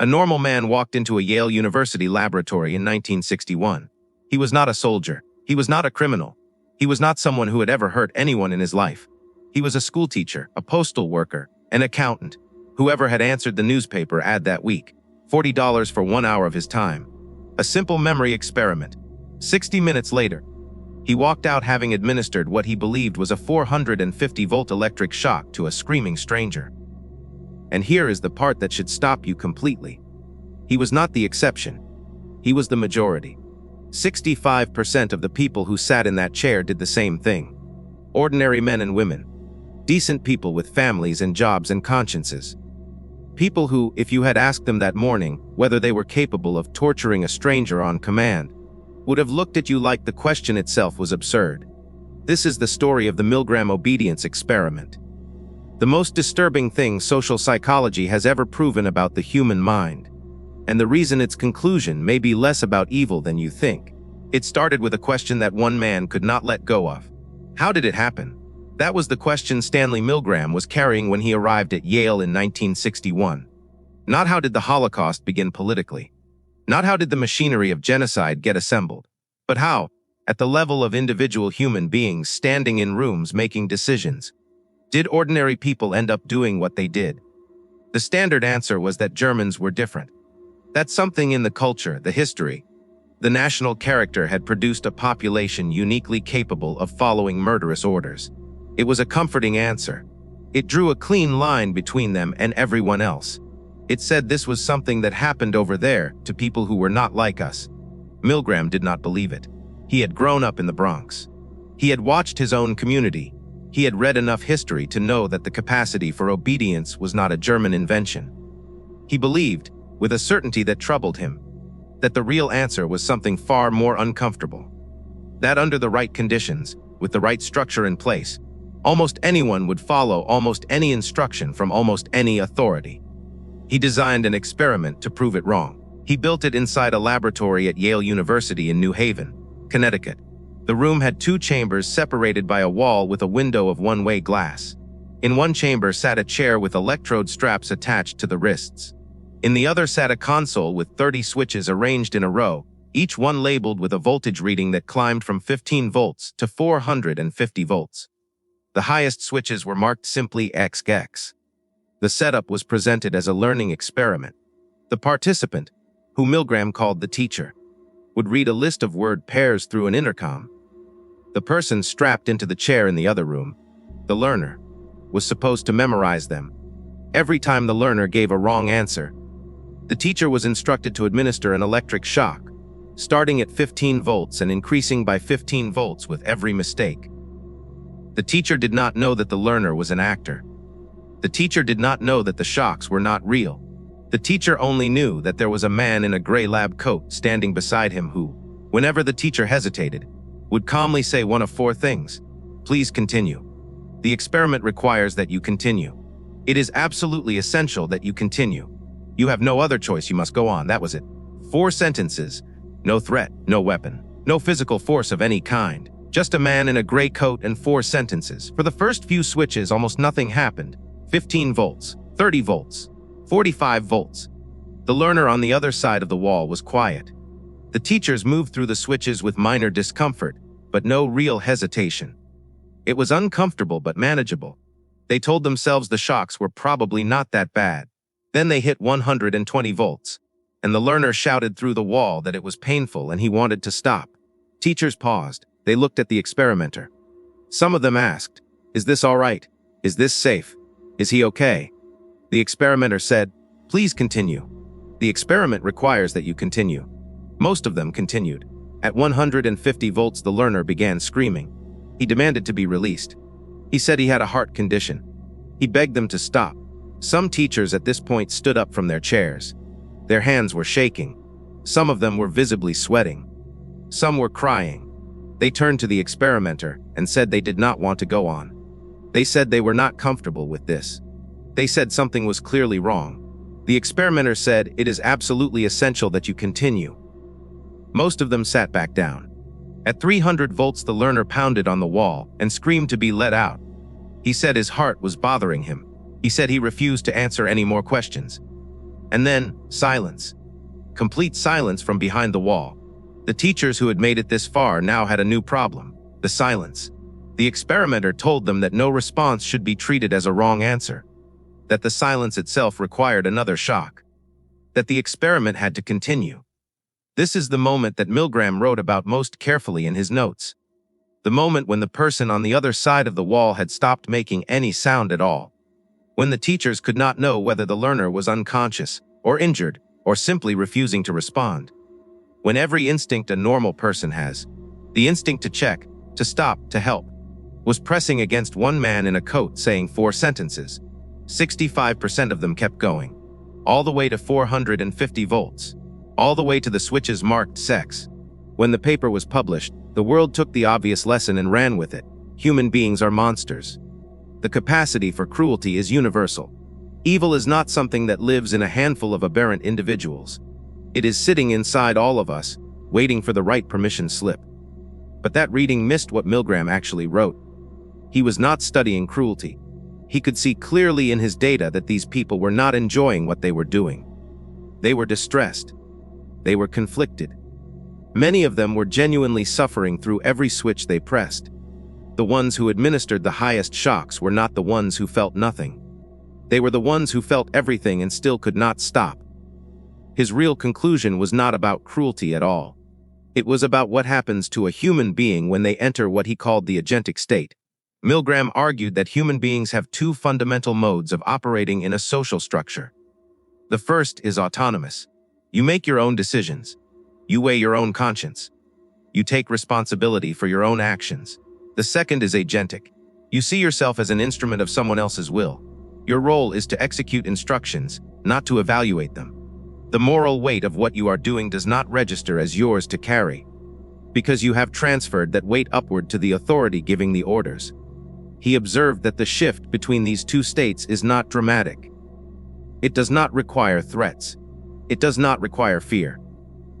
A normal man walked into a Yale University laboratory in 1961. He was not a soldier. He was not a criminal. He was not someone who had ever hurt anyone in his life. He was a schoolteacher, a postal worker, an accountant, whoever had answered the newspaper ad that week. $40 for 1 hour of his time. A simple memory experiment. 60 minutes later, he walked out having administered what he believed was a 450-volt electric shock to a screaming stranger. And here is the part that should stop you completely. He was not the exception. He was the majority. 65% of the people who sat in that chair did the same thing. Ordinary men and women. Decent people with families and jobs and consciences. People who, if you had asked them that morning whether they were capable of torturing a stranger on command, would have looked at you like the question itself was absurd. This is the story of the Milgram obedience experiment. The most disturbing thing social psychology has ever proven about the human mind. And the reason its conclusion may be less about evil than you think. It started with a question that one man could not let go of. How did it happen? That was the question Stanley Milgram was carrying when he arrived at Yale in 1961. Not how did the Holocaust begin politically. Not how did the machinery of genocide get assembled. But how, at the level of individual human beings standing in rooms making decisions, did ordinary people end up doing what they did? The standard answer was that Germans were different. That something in the culture, the history, the national character had produced a population uniquely capable of following murderous orders. It was a comforting answer. It drew a clean line between them and everyone else. It said this was something that happened over there to people who were not like us. Milgram did not believe it. He had grown up in the Bronx. He had watched his own community. He had read enough history to know that the capacity for obedience was not a German invention. He believed, with a certainty that troubled him, that the real answer was something far more uncomfortable. That under the right conditions, with the right structure in place, almost anyone would follow almost any instruction from almost any authority. He designed an experiment to prove it wrong. He built it inside a laboratory at Yale University in New Haven, Connecticut. The room had 2 chambers separated by a wall with a window of one-way glass. In one chamber sat a chair with electrode straps attached to the wrists. In the other sat a console with 30 switches arranged in a row, each one labeled with a voltage reading that climbed from 15 volts to 450 volts. The highest switches were marked simply XX. The setup was presented as a learning experiment. The participant, who Milgram called the teacher, would read a list of word pairs through an intercom. The person strapped into the chair in the other room, the learner, was supposed to memorize them. Every time the learner gave a wrong answer, the teacher was instructed to administer an electric shock, starting at 15 volts and increasing by 15 volts with every mistake. The teacher did not know that the learner was an actor. The teacher did not know that the shocks were not real. The teacher only knew that there was a man in a gray lab coat standing beside him who, whenever the teacher hesitated, would calmly say one of 4 things. Please continue. The experiment requires that you continue. It is absolutely essential that you continue. You have no other choice, you must go on, that was it. 4 sentences. No threat, no weapon, no physical force of any kind. Just a man in a gray coat and 4 sentences. For the first few switches, almost nothing happened. 15 volts, 30 volts, 45 volts. The learner on the other side of the wall was quiet. The teachers moved through the switches with minor discomfort, but no real hesitation. It was uncomfortable but manageable. They told themselves the shocks were probably not that bad. Then they hit 120 volts, and the learner shouted through the wall that it was painful and he wanted to stop. Teachers paused. They looked at the experimenter. Some of them asked, "Is this all right? Is this safe? Is he okay?" The experimenter said, "Please continue. The experiment requires that you continue." Most of them continued. At 150 volts, the learner began screaming. He demanded to be released. He said he had a heart condition. He begged them to stop. Some teachers at this point stood up from their chairs. Their hands were shaking. Some of them were visibly sweating. Some were crying. They turned to the experimenter and said they did not want to go on. They said they were not comfortable with this. They said something was clearly wrong. The experimenter said, "It is absolutely essential that you continue." Most of them sat back down. At 300 volts, the learner pounded on the wall and screamed to be let out. He said his heart was bothering him. He said he refused to answer any more questions. And then, silence. Complete silence from behind the wall. The teachers who had made it this far now had a new problem: the silence. The experimenter told them that no response should be treated as a wrong answer, that the silence itself required another shock, that the experiment had to continue. This is the moment that Milgram wrote about most carefully in his notes. The moment when the person on the other side of the wall had stopped making any sound at all. When the teachers could not know whether the learner was unconscious, or injured, or simply refusing to respond. When every instinct a normal person has, the instinct to check, to stop, to help, was pressing against one man in a coat saying 4 sentences. 65% of them kept going. All the way to 450 volts. All the way to the switches marked sex. When the paper was published, the world took the obvious lesson and ran with it. Human beings are monsters. The capacity for cruelty is universal. Evil is not something that lives in a handful of aberrant individuals. It is sitting inside all of us, waiting for the right permission slip. But that reading missed what Milgram actually wrote. He was not studying cruelty. He could see clearly in his data that these people were not enjoying what they were doing. They were distressed. They were conflicted. Many of them were genuinely suffering through every switch they pressed. The ones who administered the highest shocks were not the ones who felt nothing. They were the ones who felt everything and still could not stop. His real conclusion was not about cruelty at all. It was about what happens to a human being when they enter what he called the agentic state. Milgram argued that human beings have 2 fundamental modes of operating in a social structure. The first is autonomous. You make your own decisions. You weigh your own conscience. You take responsibility for your own actions. The second is agentic. You see yourself as an instrument of someone else's will. Your role is to execute instructions, not to evaluate them. The moral weight of what you are doing does not register as yours to carry, because you have transferred that weight upward to the authority giving the orders. He observed that the shift between these 2 states is not dramatic. It does not require threats. It does not require fear.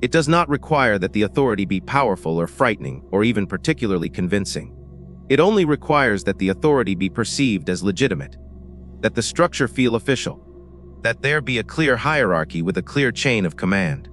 It does not require that the authority be powerful or frightening or even particularly convincing. It only requires that the authority be perceived as legitimate, that the structure feel official, that there be a clear hierarchy with a clear chain of command.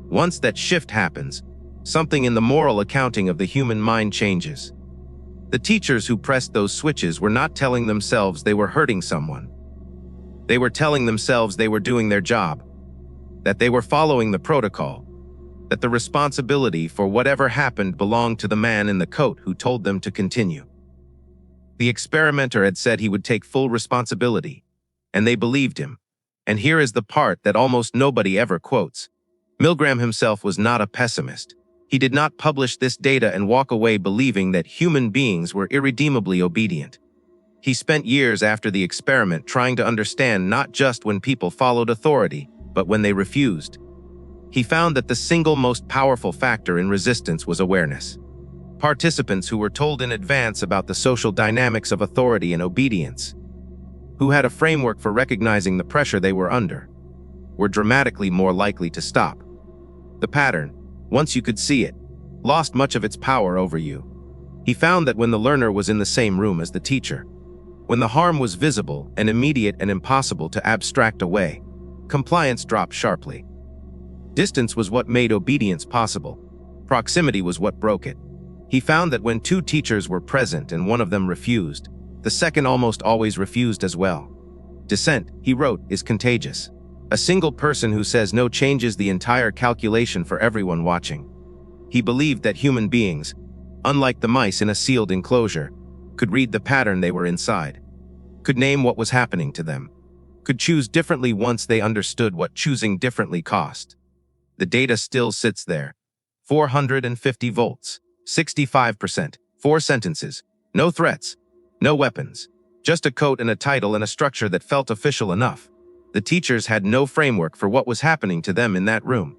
Once that shift happens, something in the moral accounting of the human mind changes. The teachers who pressed those switches were not telling themselves they were hurting someone. They were telling themselves they were doing their job, that they were following the protocol, that the responsibility for whatever happened belonged to the man in the coat who told them to continue. The experimenter had said he would take full responsibility, and they believed him. And here is the part that almost nobody ever quotes. Milgram himself was not a pessimist. He did not publish this data and walk away believing that human beings were irredeemably obedient. He spent years after the experiment trying to understand not just when people followed authority, but when they refused. He found that the single most powerful factor in resistance was awareness. Participants who were told in advance about the social dynamics of authority and obedience, who had a framework for recognizing the pressure they were under, were dramatically more likely to stop. The pattern, once you could see it, lost much of its power over you. He found that when the learner was in the same room as the teacher, when the harm was visible and immediate and impossible to abstract away, compliance dropped sharply. Distance was what made obedience possible. Proximity was what broke it. He found that when 2 teachers were present and one of them refused, the second almost always refused as well. Dissent, he wrote, is contagious. A single person who says no changes the entire calculation for everyone watching. He believed that human beings, unlike the mice in a sealed enclosure, could read the pattern they were inside, could name what was happening to them, could choose differently once they understood what choosing differently cost. The data still sits there. 450 volts, 65%, 4 sentences, no threats, no weapons, just a coat and a title and a structure that felt official enough. The teachers had no framework for what was happening to them in that room.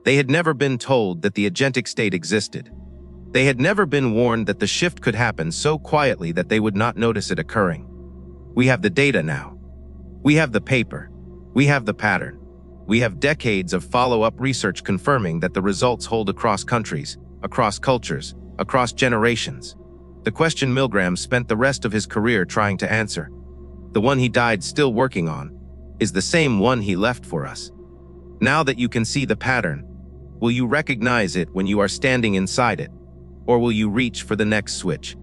They had never been told that the agentic state existed. They had never been warned that the shift could happen so quietly that they would not notice it occurring. We have the data now. We have the paper. We have the pattern. We have decades of follow-up research confirming that the results hold across countries, across cultures, across generations. The question Milgram spent the rest of his career trying to answer, the one he died still working on, is the same one he left for us. Now that you can see the pattern, will you recognize it when you are standing inside it, or will you reach for the next switch?